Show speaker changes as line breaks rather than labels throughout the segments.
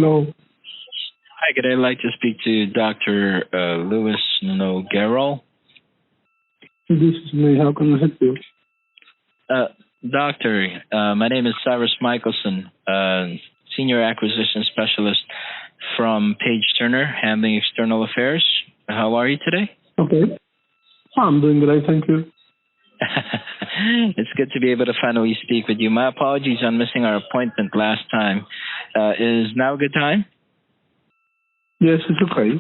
Hello.
Hi, could I like to speak to Dr. Louis Noguerol?
This is me. How can I help you?
Doctor, my name is Xyrus Mikaelson, Senior Acquisition Specialist from PageTurner, handling external affairs. How are you today?
Okay. I'm doing great, thank you.
It's good to be able to finally speak with you. My apologies on missing our appointment last time. Is now a good time?
Yes, it's okay.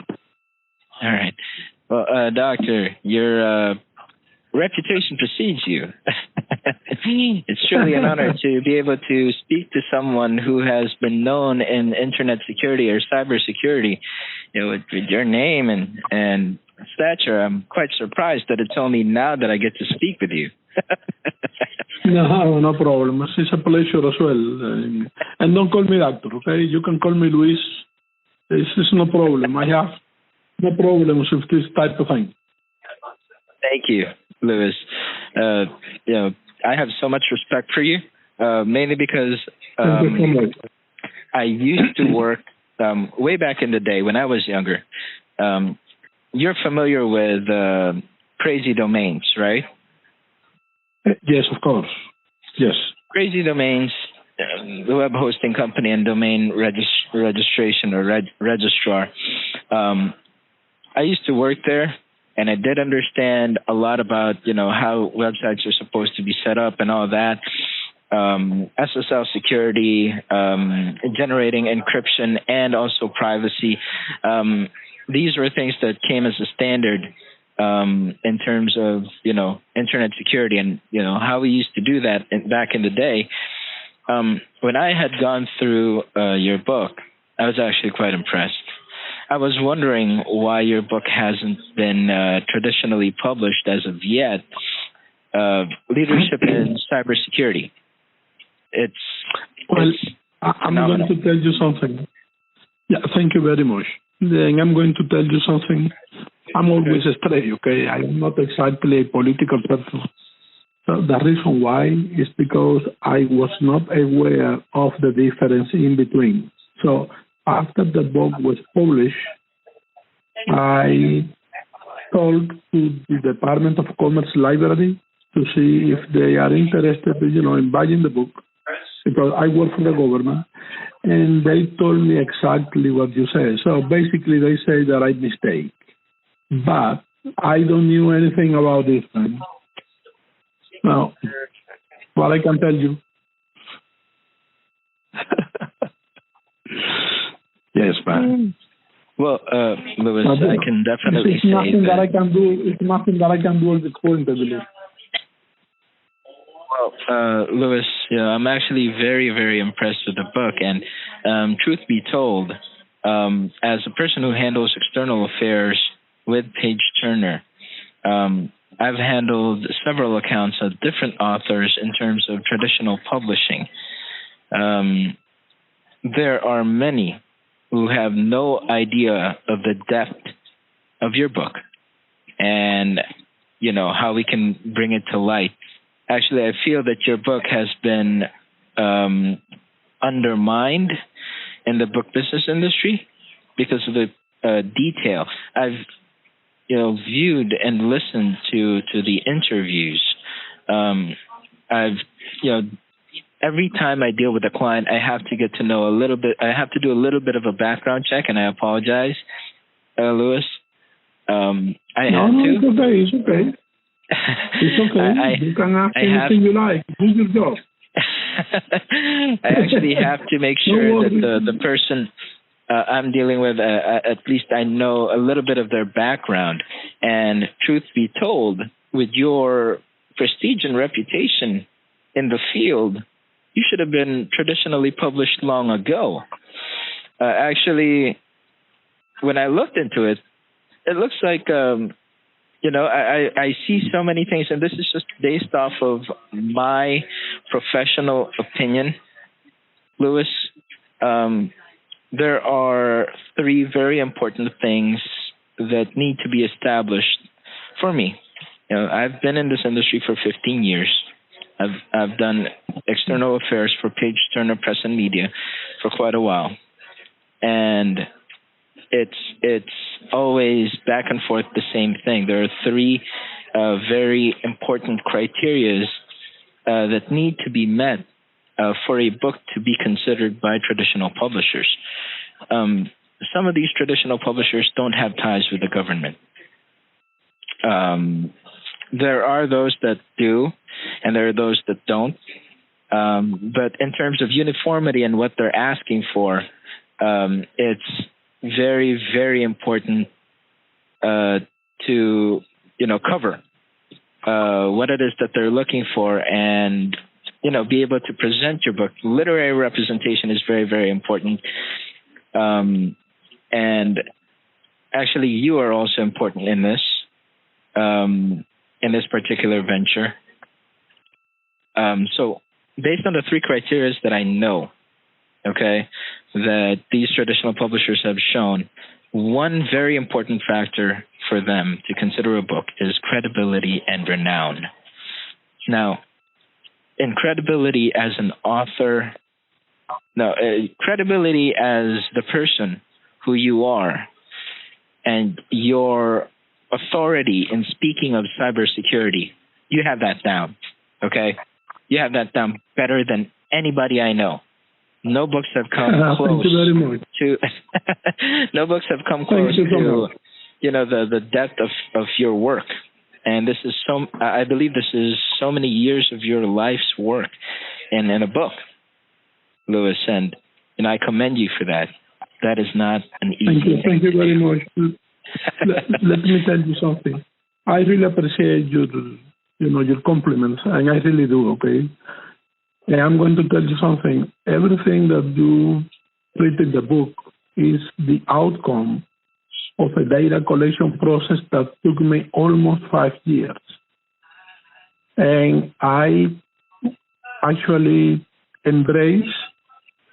All right. Well, Doctor, your reputation precedes you. It's truly an honor to be able to speak to someone who has been known in internet security or cybersecurity. With your name and stature, I'm quite surprised that it's only now that I get to speak with you.
No problem. It's a pleasure as well. And don't call me doctor, okay? You can call me Luis. It's no problem. I have no problems with this type of thing.
Thank you, Louis. I have so much respect for you, mainly because I used to work way back in the day when I was younger. You're familiar with Crazy Domains, right?
Yes, of course. Yes.
Crazy Domains, the web hosting company and domain registration or registrar. I used to work there, and I did understand a lot about how websites are supposed to be set up and all that. SSL security, generating encryption, and also privacy. These were things that came as a standard in terms of internet security and how we used to do that back in the day. When I had gone through your book, I was actually quite impressed. I was wondering why your book hasn't been traditionally published as of yet. Leadership in Cybersecurity.
I'm going to tell you something. Yeah, thank you very much. Then I'm going to tell you something. I'm always straight, okay? I'm not exactly a political person. So the reason why is because I was not aware of the difference in between. So after the book was published, I told to the Department of Commerce Library to see if they are interested, in buying the book, because I work for the government, and they told me exactly what you said. So basically, they say that I mistake, but I don't knew anything about this, man. Now, what I can tell you. Yes, man.
Well, Louis, I can definitely say
nothing that I can do. It's nothing that I can do at this point, I believe.
Well, Louis, I'm actually very, very impressed with the book. And truth be told, as a person who handles external affairs with PageTurner, I've handled several accounts of different authors in terms of traditional publishing. There are many who have no idea of the depth of your book and, how we can bring it to light. Actually, I feel that your book has been undermined in the book business industry because of the detail. I've viewed and listened to the interviews. Every time I deal with a client, I have to get to know a little bit. I have to do a little bit of a background check, and I apologize, Louis.
It's okay. It's okay. It's okay. You can ask anything you like. Do your job.
I actually have to make sure that the person I'm dealing with, at least I know a little bit of their background. And truth be told, with your prestige and reputation in the field, you should have been traditionally published long ago. Actually, when I looked into it, it looks like, I see so many things, and this is just based off of my professional opinion, Louis. There are three very important things that need to be established for me. I've been in this industry for 15 years. I've done external affairs for PageTurner Press and Media for quite a while. and it's always back and forth the same thing. There are three very important criterias that need to be met for a book to be considered by traditional publishers. Some of these traditional publishers don't have ties with the government. There are those that do, and there are those that don't. But in terms of uniformity and what they're asking for, it's very, very important to cover what it is that they're looking for, and be able to present your book. Literary representation is very, very important. And actually, you are also important in this particular venture. So based on the three criteria that I know, that these traditional publishers have shown, one very important factor for them to consider a book is credibility and renown. Now, in credibility as an author, credibility as the person who you are, and your authority in speaking of cybersecurity, you have that down, You have that down better than anybody I know. No books have come close to. No books have come close to, the depth of your work, and this is I believe this is so many years of your life's work, in a book, Luis, and I commend you for that. That is not an easy thing.
Thank you very much. Let me tell you something. I really appreciate your compliments, and I really do. And I'm going to tell you something. Everything that you read in the book is the outcome of a data collection process that took me almost 5 years. And I actually embrace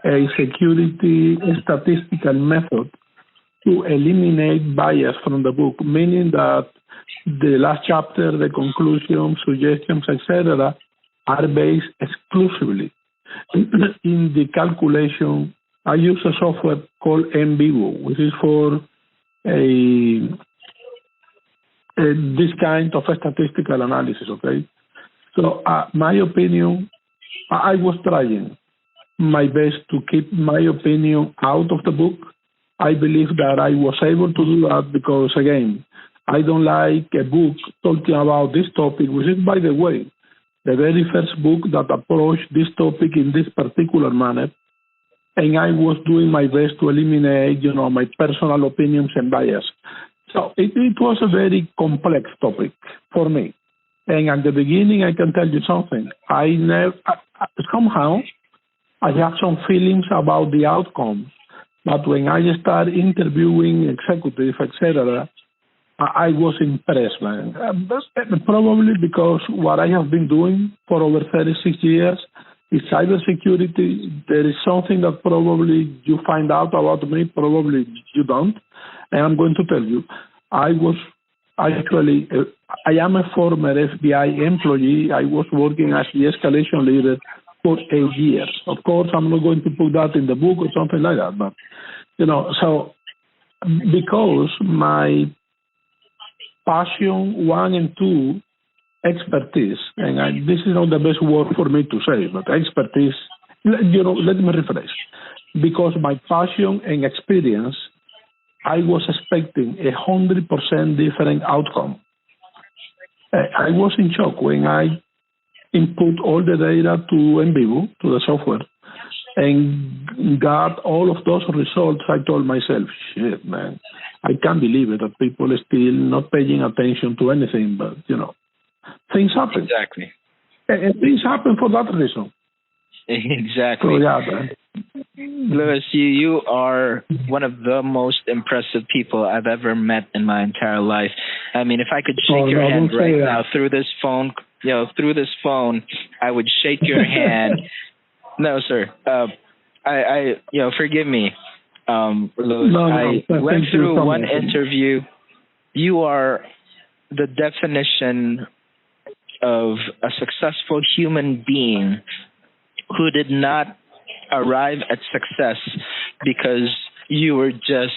a security statistical method to eliminate bias from the book, meaning that the last chapter, the conclusion, suggestions, etc., are based exclusively in the calculation. I use a software called NVivo, which is for this kind of statistical analysis. So, my opinion, I was trying my best to keep my opinion out of the book. I believe that I was able to do that because, again, I don't like a book talking about this topic, which is, by the way, the very first book that approached this topic in this particular manner. And I was doing my best to eliminate, my personal opinions and bias. So it was a very complex topic for me. And at the beginning, I can tell you something. Somehow, I have some feelings about the outcome. But when I start interviewing executives, etc., I was impressed, man. Probably because what I have been doing for over 36 years is cybersecurity. There is something that probably you find out about me, probably you don't. And I'm going to tell you, I am a former FBI employee. I was working as the escalation leader for 8 years. Of course, I'm not going to put that in the book or something like that, but, so because my passion 1 and 2, expertise, and this is not the best word for me to say, but expertise, let me rephrase. Because my passion and experience, I was expecting 100% different outcome. I was in shock when I input all the data to NVivo, to the software, and got all of those results. I told myself, shit, man, I can't believe it that people are still not paying attention to anything, but, things happen.
Exactly.
And things happen for that reason.
Exactly.
So, yeah, man.
Luis, you are one of the most impressive people I've ever met in my entire life. I mean, if I could shake your hand right now through this phone, I would shake your hand. No, sir. I forgive me, Luis. I went through one interview. You are the definition of a successful human being who did not arrive at success because you were just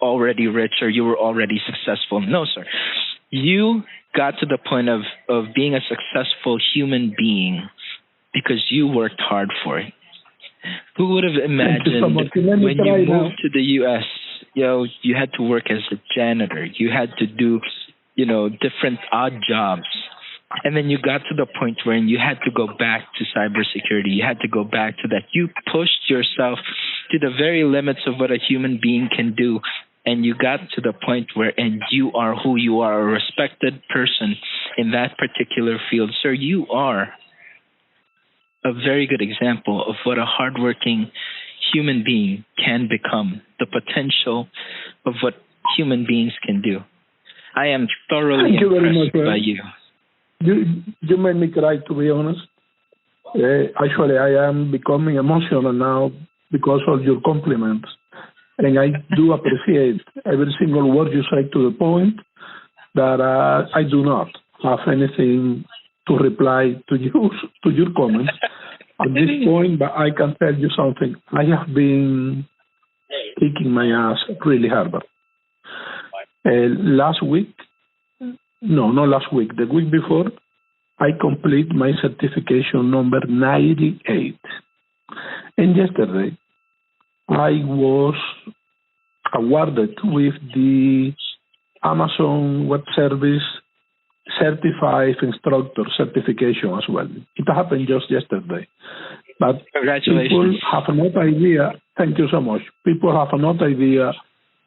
already rich or you were already successful. No, sir. You got to the point of being a successful human being because you worked hard for it. Who would have imagined when you moved to the U.S., you had to work as a janitor. You had to do, different odd jobs. And then you got to the point where you had to go back to cybersecurity. You had to go back to that. You pushed yourself to the very limits of what a human being can do. And you got to the point where, and you are who you are, a respected person in that particular field. Sir, you are a very good example of what a hardworking human being can become, the potential of what human beings can do. I am thoroughly impressed by you.
You made me cry, to be honest. Actually, I am becoming emotional now because of your compliments. And I do appreciate every single word you say, to the point that I do not have anything to reply to your comments at this point, but I can tell you something. I have been kicking my ass really hard. Last week, not last week, the week before, I complete my certification number 98. And yesterday, I was awarded with the Amazon Web Service Certified Instructor certification as well. It happened just yesterday. But
congratulations.
People have no idea. Thank you so much. People have no idea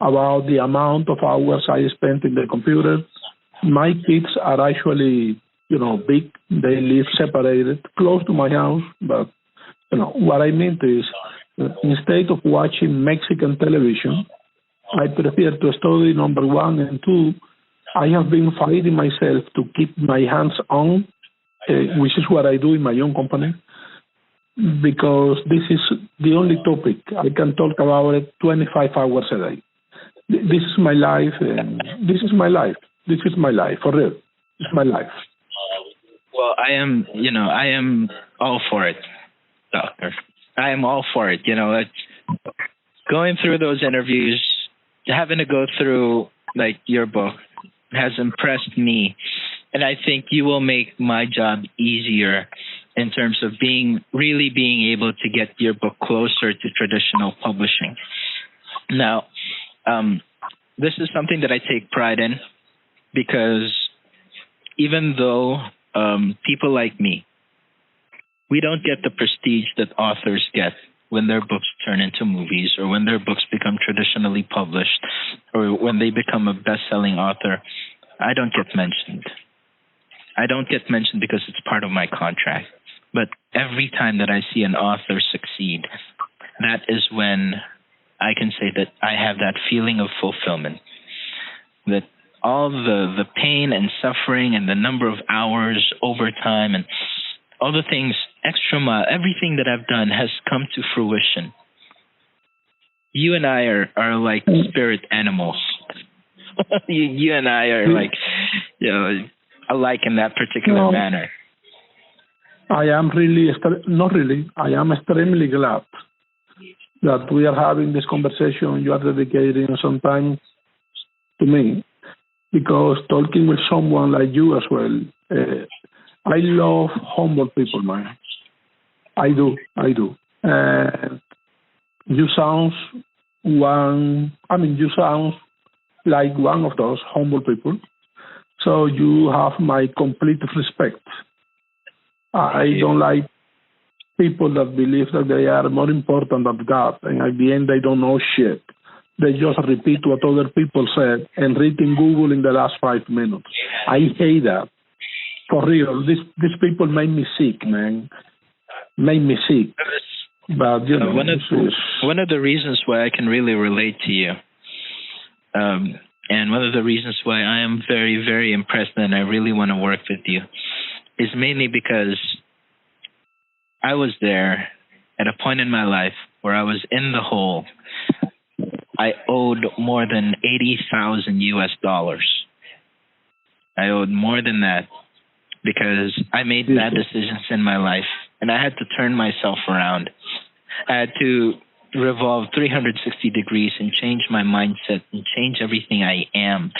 about the amount of hours I spent in the computer. My kids are actually, big. They live separated, close to my house. But, what I mean is, instead of watching Mexican television, I prefer to study, number one, and two, I have been fighting myself to keep my hands on, which is what I do in my own company, because this is the only topic I can talk about it 25 hours a day. This is my life, and this is my life. This is my life, for real. It's my life.
Well, I am all for it, Doctor. I am all for it. Going through those interviews, having to go through your book has impressed me, and I think you will make my job easier in terms of really being able to get your book closer to traditional publishing. Now, this is something that I take pride in, because even though people like me, we don't get the prestige that authors get when their books turn into movies, or when their books become traditionally published, or when they become a best-selling author. I don't get mentioned. I don't get mentioned because it's part of my contract. But every time that I see an author succeed, that is when I can say that I have that feeling of fulfillment. That all the pain and suffering and the number of hours, overtime, and all the things, extra mile, everything that I've done has come to fruition. You and I are like spirit animals. you and I are alike in that particular manner.
I am I am extremely glad that we are having this conversation. You are dedicating some time to me, because talking with someone like you as well, I love humble people, man. I do. You sound like one of those humble people. So you have my complete respect. I don't like people that believe that they are more important than God, and at the end they don't know shit. They just repeat what other people said and read in Google in the last 5 minutes. I hate that. For real, these people make me sick, man. Make me sick. But
one of the reasons why I can really relate to you, and one of the reasons why I am very, very impressed and I really want to work with you, is mainly because I was there at a point in my life where I was in the hole. I owed more than $80,000. I owed more than that because I made bad decisions in my life, and I had to turn myself around. I had to revolve 360 degrees and change my mindset and change everything I am,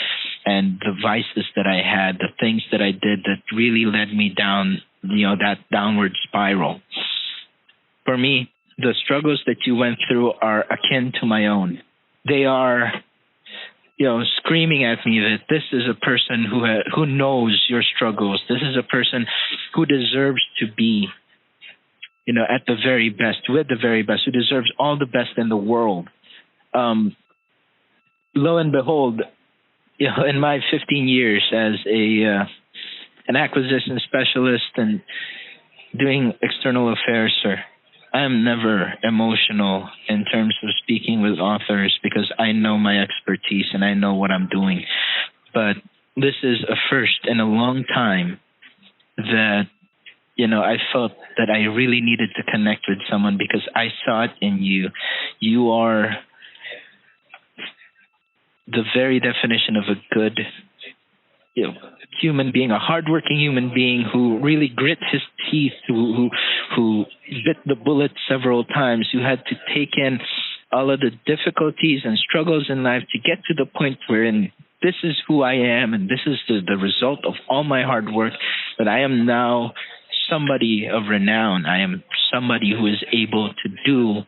and the vices that I had, the things that I did that really led me down, that downward spiral. For me, the struggles that you went through are akin to my own. They are, screaming at me that this is a person who knows your struggles. This is a person who deserves to be, at the very best, with the very best, who deserves all the best in the world. Lo and behold, in my 15 years as an acquisition specialist and doing external affairs, sir, I am never emotional in terms of speaking with authors because I know my expertise and I know what I'm doing. But this is a first in a long time that, I felt that I really needed to connect with someone because I saw it in you. You are the very definition of a good human being, a hardworking human being who really grit his teeth, who bit the bullet several times, who had to take in all of the difficulties and struggles in life to get to the point wherein this is who I am and this is the result of all my hard work, that I am now somebody of renown. I am somebody who is able to do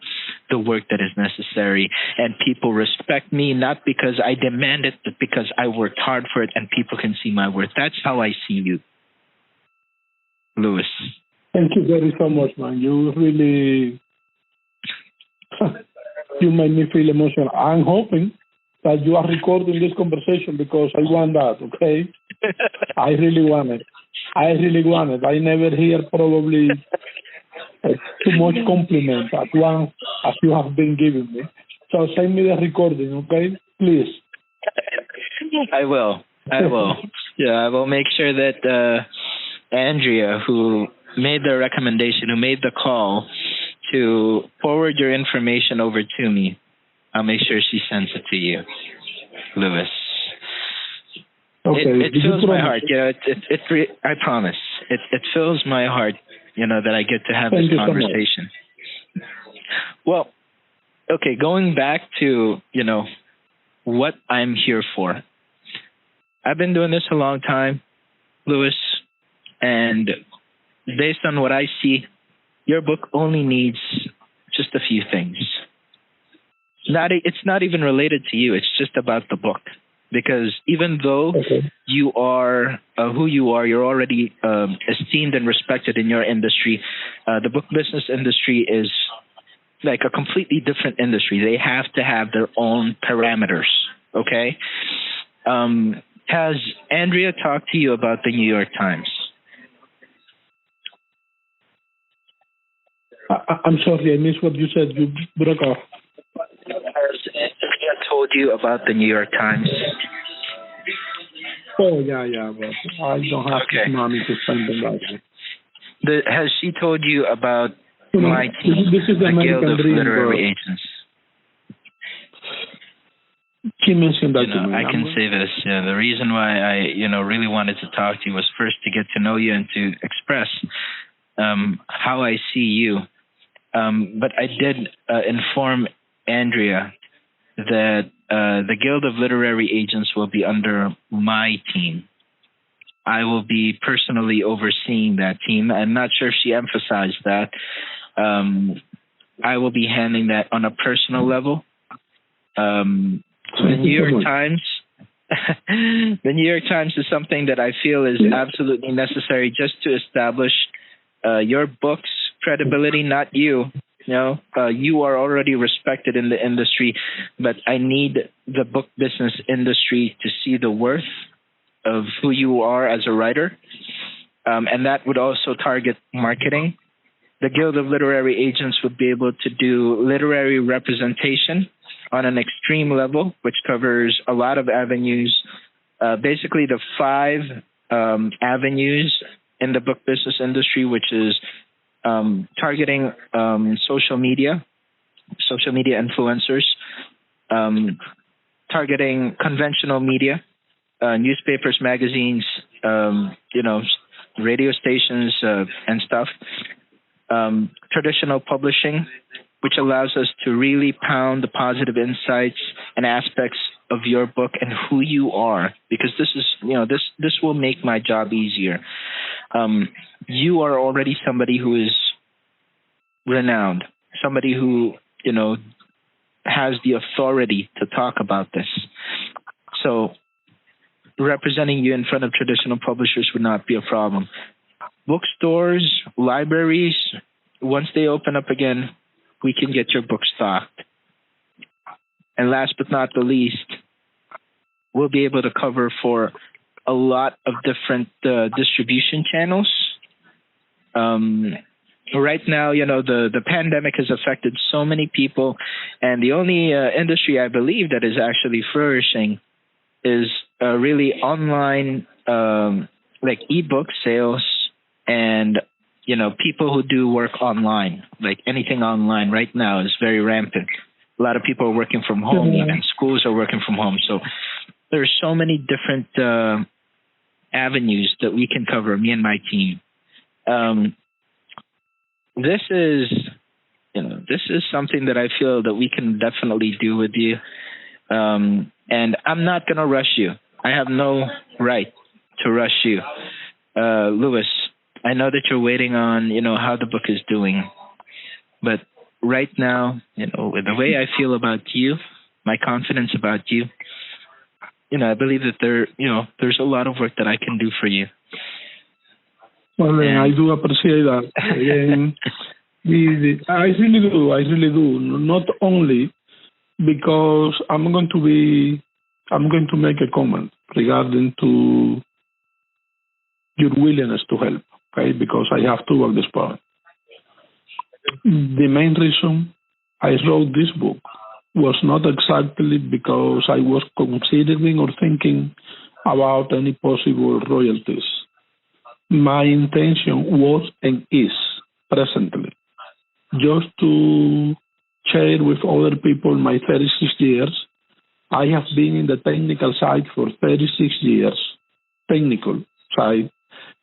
the work that is necessary, and people respect me not because I demand it, but because I worked hard for it and people can see my worth. That's how I see you, Louis.
Thank you very so much, man. You really you made me feel emotional. I'm hoping that you are recording this conversation because I want that, okay? I really want it. I never hear probably too much compliment at once as you have been giving me. So send me the recording, okay? Please.
I will. Yeah, I will make sure that Andrea, who made the recommendation, who made the call to forward your information over to me, I'll make sure she sends it to you, Louis.
Okay.
It fills my heart. I promise. It fills my heart, that I get to have this conversation. So well, okay, going back to, what I'm here for. I've been doing this a long time, Louis, and based on what I see, your book only needs just a few things. It's not even related to you. It's just about the book. Because even though you are who you are, you're already esteemed and respected in your industry. The book business industry is like a completely different industry. They have to have their own parameters, okay? Has Andrea talked to you about the New York Times?
I'm sorry, I missed what you said. You broke off.
Has Andrea told you about the New York Times?
Oh, yeah, but I don't have money to spend on that.
Has she told you about my team,
this is the
Guild of
Dream,
Literary
bro.
Agents?
She mentioned that to me.
I can say this. The reason why I, really wanted to talk to you was first to get to know you and to express how I see you. But I did inform Andrea that the Guild of Literary Agents will be under my team. I will be personally overseeing that team. I'm not sure if she emphasized that. I will be handling that on a personal level. The New York Times, the New York Times is something that I feel is absolutely necessary just to establish your book's credibility, not you. You are already respected in the industry, but I need the book business industry to see the worth of who you are as a writer, and that would also target marketing. The Guild of Literary Agents would be able to do literary representation on an extreme level, which covers a lot of avenues, basically the 5 avenues in the book business industry, which is targeting social media influencers, targeting conventional media, newspapers, magazines, radio stations, and stuff. Traditional publishing, which allows us to really pound the positive insights and aspects of your book and who you are, because this is, this will make my job easier. You are already somebody who is renowned, somebody who, has the authority to talk about this. So representing you in front of traditional publishers would not be a problem. Bookstores, libraries, once they open up again, we can get your book stocked. And last but not the least, we'll be able to cover for a lot of different distribution channels. Right now, the pandemic has affected so many people, and the only industry I believe that is actually flourishing is really online, like ebook sales, and people who do work online, like anything online right now is very rampant. A lot of people are working from home, and schools are working from home. So there's so many different avenues that we can cover, me and my team. This is something that I feel that we can definitely do with you. And I'm not going to rush you. I have no right to rush you. Louis, I know that you're waiting on, how the book is doing. But right now, with the way I feel about you, my confidence about you, I believe that there's a lot of work that I can do for you.
Well, I do appreciate that. Again, I really do. Not only because I'm going to make a comment regarding to your willingness to help, okay? Because I have to at this point. The main reason I wrote this book was not exactly because I was considering or thinking about any possible royalties. My intention was and is presently just to share with other people my 36 years. I have been in the technical side for 36 years, technical side,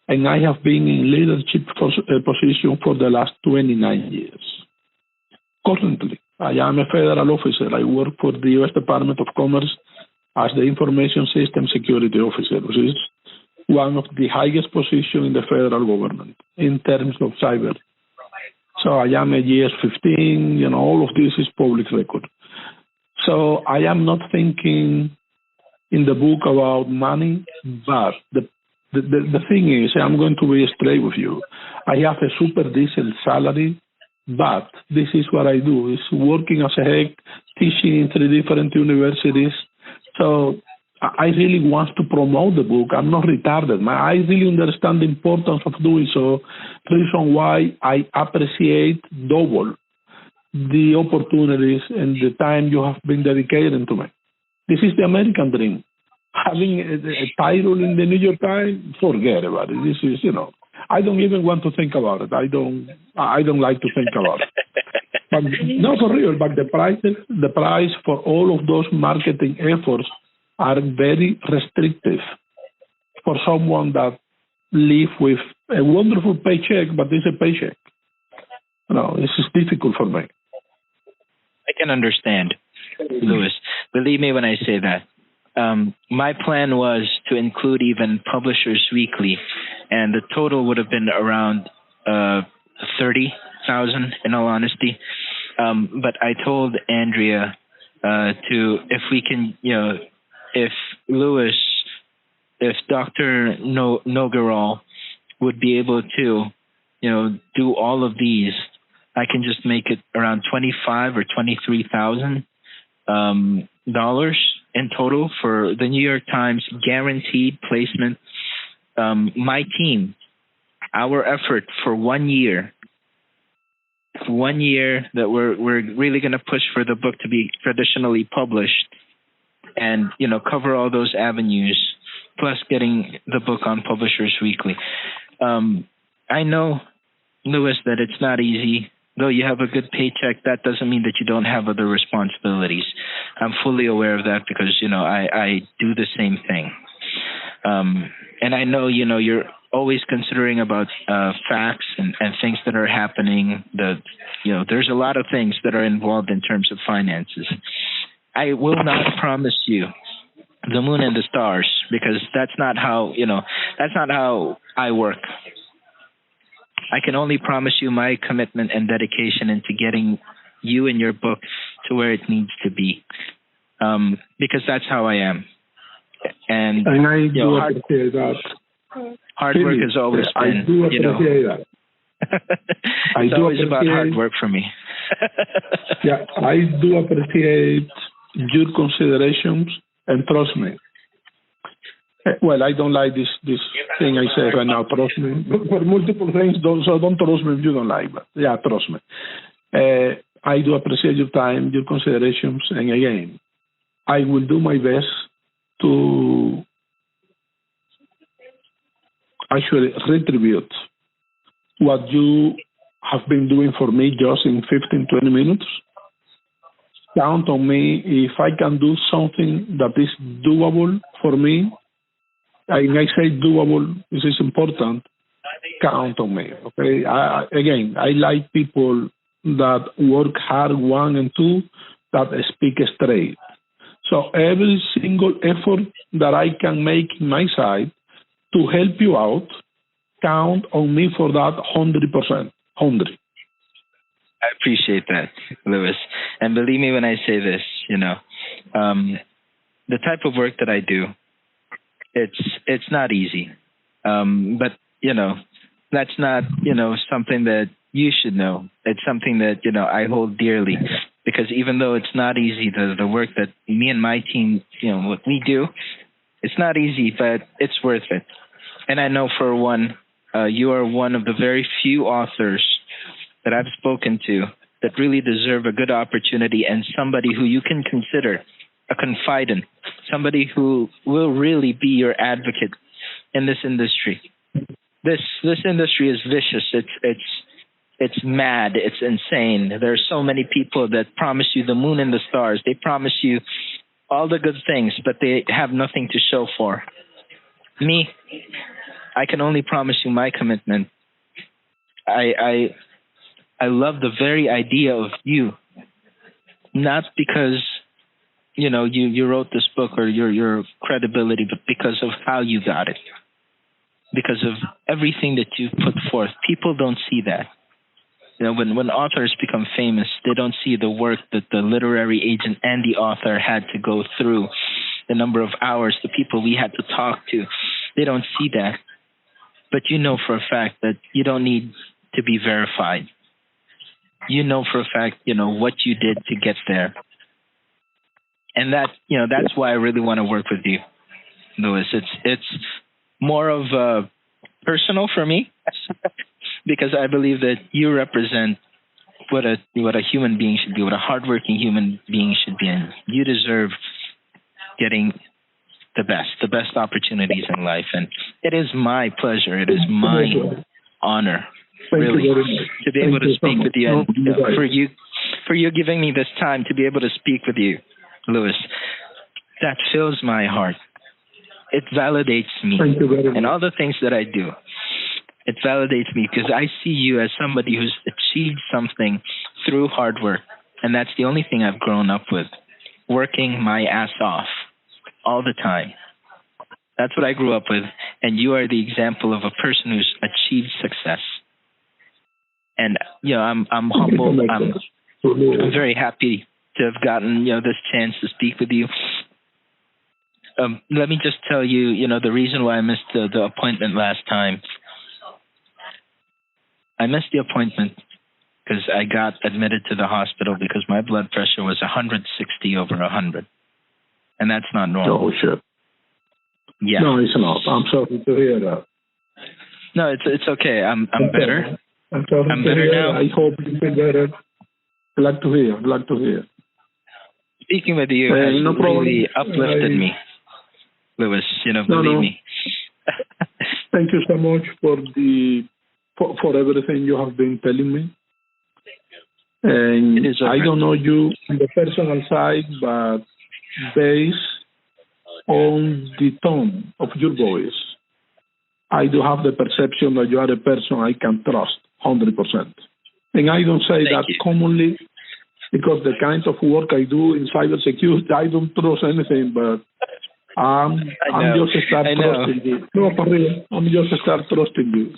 and I have been in leadership position for the last 29 years. Currently, I am a federal officer. I work for the U.S. Department of Commerce as the Information System Security Officer, which is one of the highest positions in the federal government in terms of cyber. So I am a year 15, all of this is public record. So I am not thinking in the book about money, but the thing is, I'm going to be straight with you. I have a super decent salary, but this is what I do, is working as a heck, teaching in 3 different universities. So I really want to promote the book. I'm not retarded. I really understand the importance of doing so. Reason why I appreciate double the opportunities and the time you have been dedicating to me. This is the American dream. Having a title in the New York Times, forget about it. This is, I don't even want to think about it. I don't like to think about it. But no, for real. But the price for all of those marketing efforts are very restrictive for someone that lives with a wonderful paycheck, but it's a paycheck. This is difficult for me.
I can understand, Louis. Believe me when I say that. My plan was to include even Publishers Weekly, and the total would have been around 30,000 in all honesty. But I told Andrea if we can, if Louis, if Dr. Noguerol would be able to, do all of these, I can just make it around $25,000 or $23,000 in total for the New York Times guaranteed placement. My team, our effort for 1 year. 1 year that we're really going to push for the book to be traditionally published, and cover all those avenues, plus getting the book on Publishers Weekly. I know, Louis, that it's not easy. Though you have a good paycheck, that doesn't mean that you don't have other responsibilities. I'm fully aware of that because I do the same thing. And I know you're always considering about facts and things that are happening. There's a lot of things that are involved in terms of finances. I will not promise you the moon and the stars, because that's not how I work. I can only promise you my commitment and dedication into getting you and your book to where it needs to be, because that's how I am. And
I do appreciate that.
Hard work has always been.
I do appreciate that.
It's always about hard work for me.
Yeah, I do appreciate your considerations, and trust me. Well, I don't like this thing I say right now, trust me. For multiple things, don't trust me if you don't like, but yeah, trust me. I do appreciate your time, your considerations, and again, I will do my best to actually retribute what you have been doing for me just in 15, 20 minutes. Count on me. If I can do something that is doable for me, and I say doable, this is important, count on me, okay? I like people that work hard, one, and two, that speak straight. So every single effort that I can make in my side to help you out, count on me for that 100%. 100.
I appreciate that, Luis. And believe me when I say this, the type of work that I do, it's not easy. But, that's not, something that you should know. It's something that, I hold dearly, because even though it's not easy, the work that me and my team, what we do, it's not easy, but it's worth it. And I know for one, you are one of the very few authors that I've spoken to that really deserve a good opportunity, and somebody who you can consider a confidant, somebody who will really be your advocate in this industry. This industry is vicious. It's mad. It's insane. There are so many people that promise you the moon and the stars. They promise you all the good things, but they have nothing to show for. Me, I can only promise you my commitment. I love the very idea of you, not because you wrote this book or your credibility, but because of how you got it, because of everything that you've put forth. People don't see that. When authors become famous, they don't see the work that the literary agent and the author had to go through, the number of hours, the people we had to talk to. They don't see that. But you know for a fact that you don't need to be verified. You know for a fact, what you did to get there. And that's why I really want to work with you, Luis. It's more of personal for me, because I believe that you represent what a human being should be, what a hardworking human being should be, and you deserve getting the best opportunities in life. And it is my pleasure, it is my honor, really, to be able to speak with you, and for you giving me this time to be able to speak with you, Luis. That fills my heart. It validates me and all the things that I do. It validates me because I see you as somebody who's achieved something through hard work. And that's the only thing I've grown up with, working my ass off all the time. That's what I grew up with. And you are the example of a person who's achieved success. And, I'm humbled. I'm very happy to have gotten, this chance to speak with you. Let me just tell you, the reason why I missed the appointment last time. I missed the appointment because I got admitted to the hospital because my blood pressure was 160 over 100. And that's not normal.
Oh, shit.
Yeah.
No, it's not. I'm sorry to hear that.
No, it's okay. I'm better.
I'm better now. I hope you feel better. Glad to hear.
Speaking with you has really uplifted me, Luis. Believe me.
Thank you so much for everything you have been telling me. And I don't know you on the personal side, but based on the tone of your voice, I do have the perception that you are a person I can trust 100%. And I don't say that commonly because the kind of work I do in cybersecurity, I don't trust anything, but I'm just start trusting you. No, for real, I'm just start trusting you.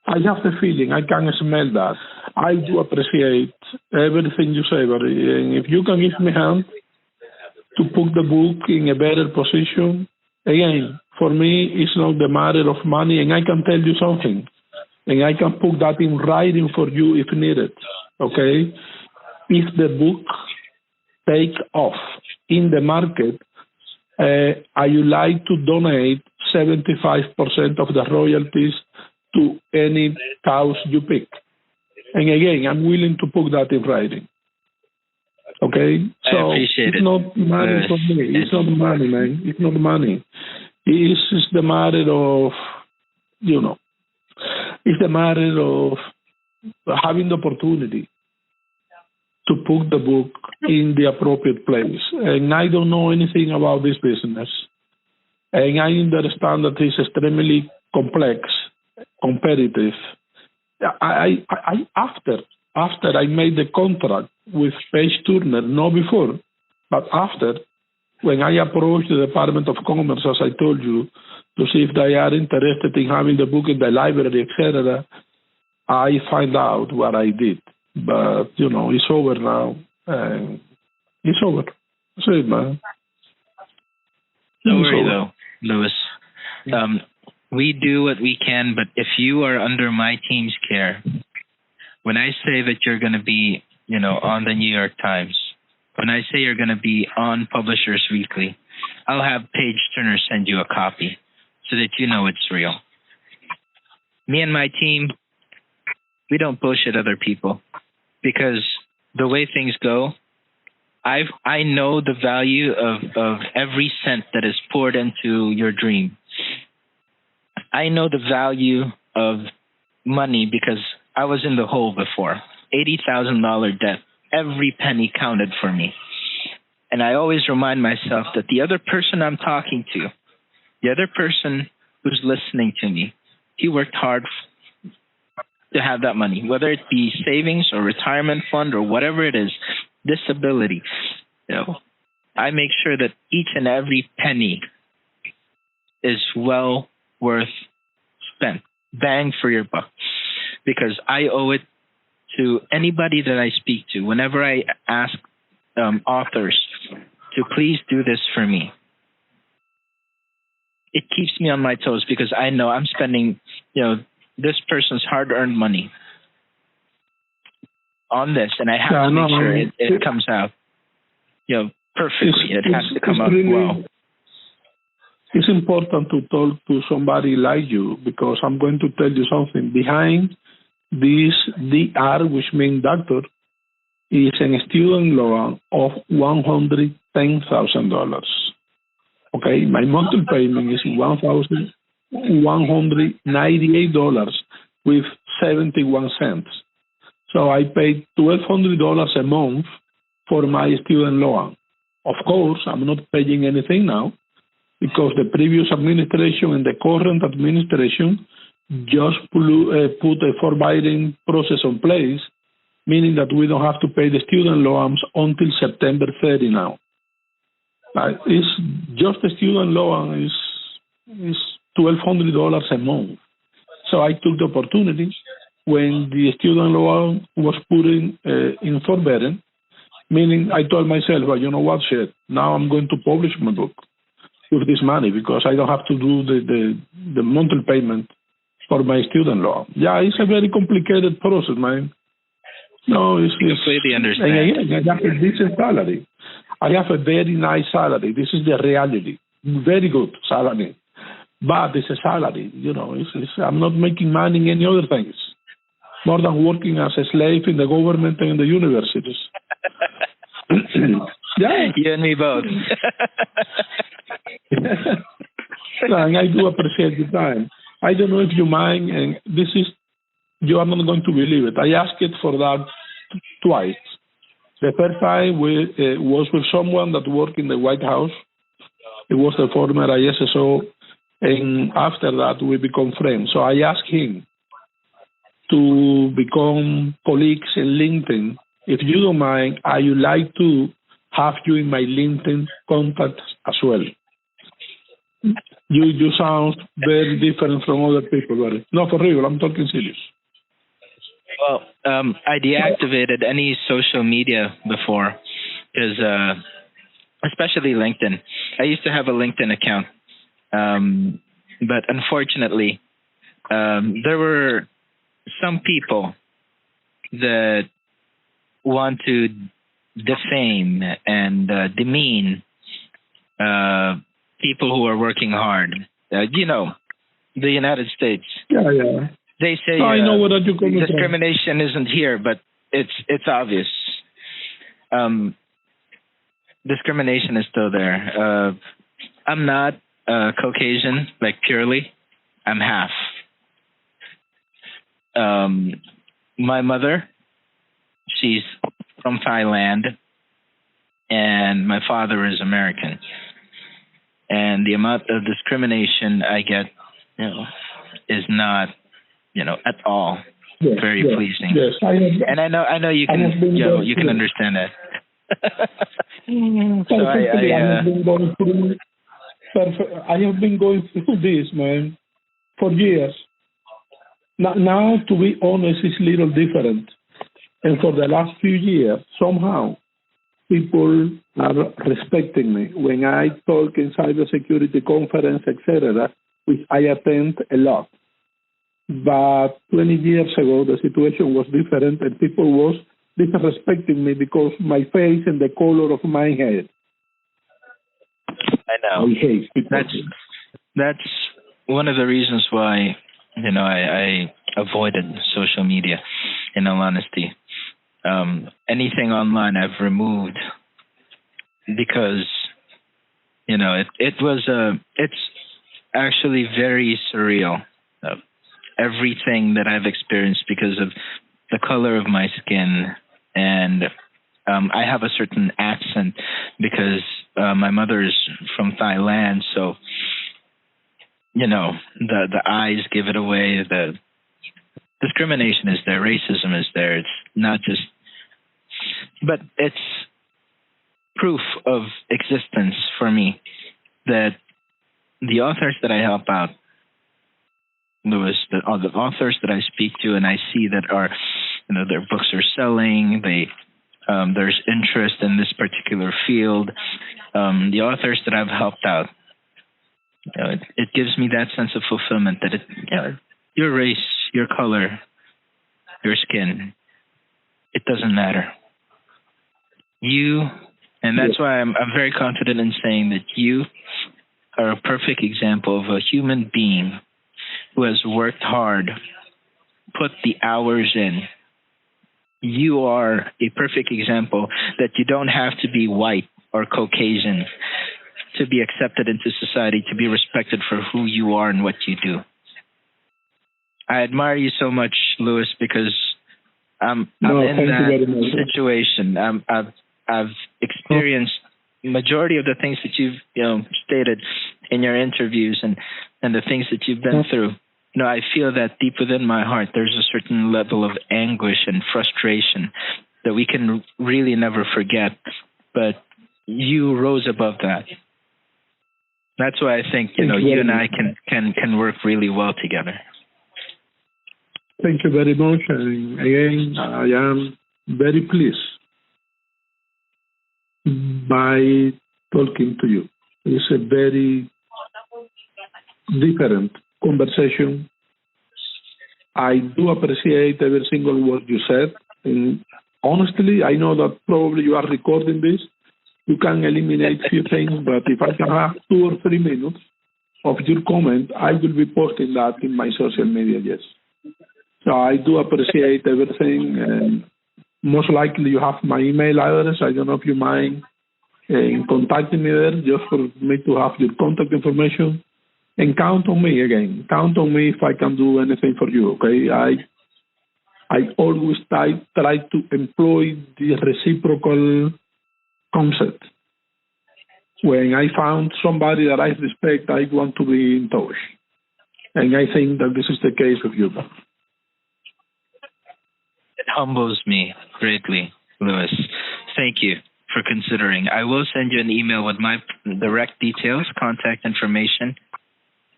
I have the feeling, I can smell that. I do appreciate everything you say, but if you can give me a hand to put the book in a better position, again, for me, it's not the matter of money, and I can tell you something, and I can put that in writing for you if needed, okay? If the book take off in the market, I would like to donate 75% of the royalties to any cause you pick. And again, I'm willing to put that in writing. Okay? So it's not money for me. It's not money, man. It's not money. It's just the matter of, it's the matter of having the opportunity to put the book in the appropriate place. And I don't know anything about this business. And I understand that it's extremely complex, competitive. After I made the contract with PageTurner, not before, but after, when I approached the Department of Commerce, as I told you, to see if they are interested in having the book in the library, etc., I find out what I did. But, it's over now. It's over. That's it, man.
Don't worry, though, Luis. We do what we can, but if you are under my team's care, when I say that you're going to be, on the New York Times, when I say you're going to be on Publishers Weekly, I'll have PageTurner send you a copy so that you know it's real. Me and my team, we don't bullshit other people because the way things go, I know the value of every cent that is poured into your dream. I know the value of money because I was in the hole before. $80,000 debt. Every penny counted for me. And I always remind myself that the other person I'm talking to, the other person who's listening to me, he worked hard to have that money, whether it be savings or retirement fund or whatever it is, disability. I make sure that each and every penny is well worth spent, bang for your buck, because I owe it to anybody that I speak to. Whenever I ask authors to please do this for me, it keeps me on my toes because I know I'm spending, this person's hard-earned money on this, and I have to make sure it comes out, perfectly. It has to come out well.
It's important to talk to somebody like you because I'm going to tell you something. Behind this DR, which means doctor, is a student loan of $110,000. Okay, my monthly payment is $1,198 with 71 cents. So I paid $1,200 a month for my student loan. Of course, I'm not paying anything now because the previous administration and the current administration just put a forbearing process in place, meaning that we don't have to pay the student loans until September 30 now. It's just the student loan is $1,200 a month. So I took the opportunity when the student loan was put in forbearing, meaning I told myself, well, you know what, shit, now I'm going to publish my book with this money because I don't have to do the monthly payment for my student loan. Yeah, it's a very complicated process, man. No, it's
completely understand.
I have a decent salary. I have a very nice salary. This is the reality. Very good salary. But it's a salary, I'm not making money in any other things. More than working as a slave in the government and in the universities. Yeah.
You and me both.
And I do appreciate the time. I don't know if you mind, and you are not going to believe it. I asked it for that twice. The first time was with someone that worked in the White House. It was the former ISSO, And after that, we become friends. So I asked him to become colleagues in LinkedIn. If you don't mind, I would like to have you in my LinkedIn contacts as well. You sound very different from other people, buddy. No, for real, I'm talking serious.
Well, I deactivated any social media before, because especially LinkedIn. I used to have a LinkedIn account, but unfortunately, there were some people that want to defame and demean people who are working hard. The United States.
Yeah.
They say
I know what you're coming
discrimination isn't here, but it's obvious. Discrimination is still there. I'm not Caucasian, like purely. I'm half. My mother, she's from Thailand, and my father is American. And the amount of discrimination I get, is not, at all very pleasing.
Yes,
and I know you can, you can understand that. So I
have been going through this, man, for years. Now, to be honest, it's a little different. And for the last few years, somehow, people are respecting me. When I talk in cybersecurity conference, etc., which I attend a lot. But 20 years ago, the situation was different, and people was disrespecting me because my face and the color of my hair.
I know.
I hate people.
That's one of the reasons why, I avoided social media, in all honesty. Anything online I've removed because, it's actually very surreal. Everything that I've experienced because of the color of my skin, and I have a certain accent because my mother is from Thailand, so the eyes give it away. The discrimination is there, racism is there. It's not just, but it's proof of existence for me that the authors that I help out, Louis, the authors that I speak to and I see that are, their books are selling, there's interest in this particular field. The authors that I've helped out, it gives me that sense of fulfillment that your race, your color, your skin, it doesn't matter. And that's why I'm very confident in saying that you are a perfect example of a human being who has worked hard, put the hours in. You are a perfect example that you don't have to be white or Caucasian to be accepted into society, to be respected for who you are and what you do. I admire you so much, Louis, because I'm in that situation. I've experienced majority of the things that you've stated in your interviews and the things that you've been through. I feel that deep within my heart, there's a certain level of anguish and frustration that we can really never forget. But you rose above that. That's why I think you and I can work really well together.
Thank you very much. And again, I am very pleased by talking to you. It's a very different conversation. I do appreciate every single word you said. And honestly, I know that probably you are recording this. You can eliminate a few things, but if I can have 2 or 3 minutes of your comment, I will be posting that in my social media, yes. So I do appreciate everything. And most likely you have my email address. I don't know if you mind contacting me there just for me to have your contact information. And count on me again. Count on me if I can do anything for you, okay? I always try to employ the reciprocal concept. when I found somebody that I respect, I want to be in touch. And I think that this is the case with you.
It humbles me greatly, Louis. Thank you for considering. I will send you an email with my direct details, contact information.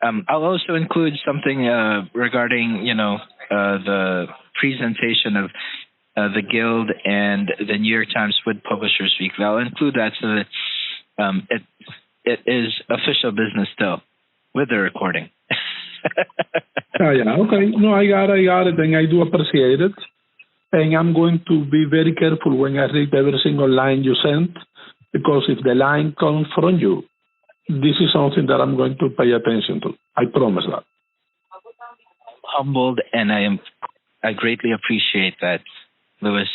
I'll also include something regarding, the presentation of the Guild and the New York Times Wood Publishers Week. I'll include that so that it is official business still with the recording.
Yeah, okay. No, I got it, and I do appreciate it. And I'm going to be very careful when I read every single line you send, because if the line comes from you, this is something that I'm going to pay attention to. I promise that.
Humbled, and I greatly appreciate that, Louis.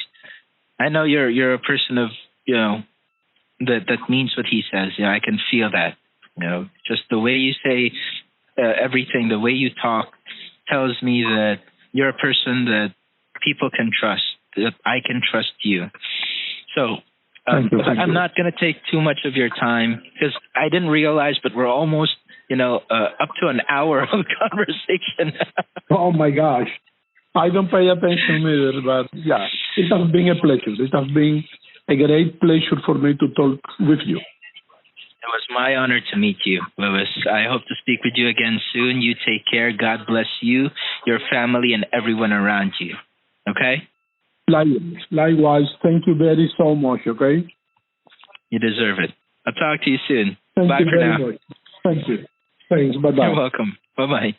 I know you're a person of that means what he says. I can feel that. Just the way you say everything, the way you talk, tells me that you're a person that people can trust. That I can trust you. So.
Thank you.
I'm not going to take too much of your time because I didn't realize, but we're almost, up to an hour of conversation.
Oh my gosh. I don't pay attention either, but yeah, it has been a pleasure. It has been a great pleasure for me to talk with you.
It was my honor to meet you, Louis. I hope to speak with you again soon. You take care. God bless you, your family, and everyone around you. Okay?
Likewise. Thank you very so much, okay?
You deserve it. I'll talk to you soon.
Thank
Bye
you
for
very
now.
much. Thank you. Thanks. Bye-bye.
You're welcome. Bye-bye.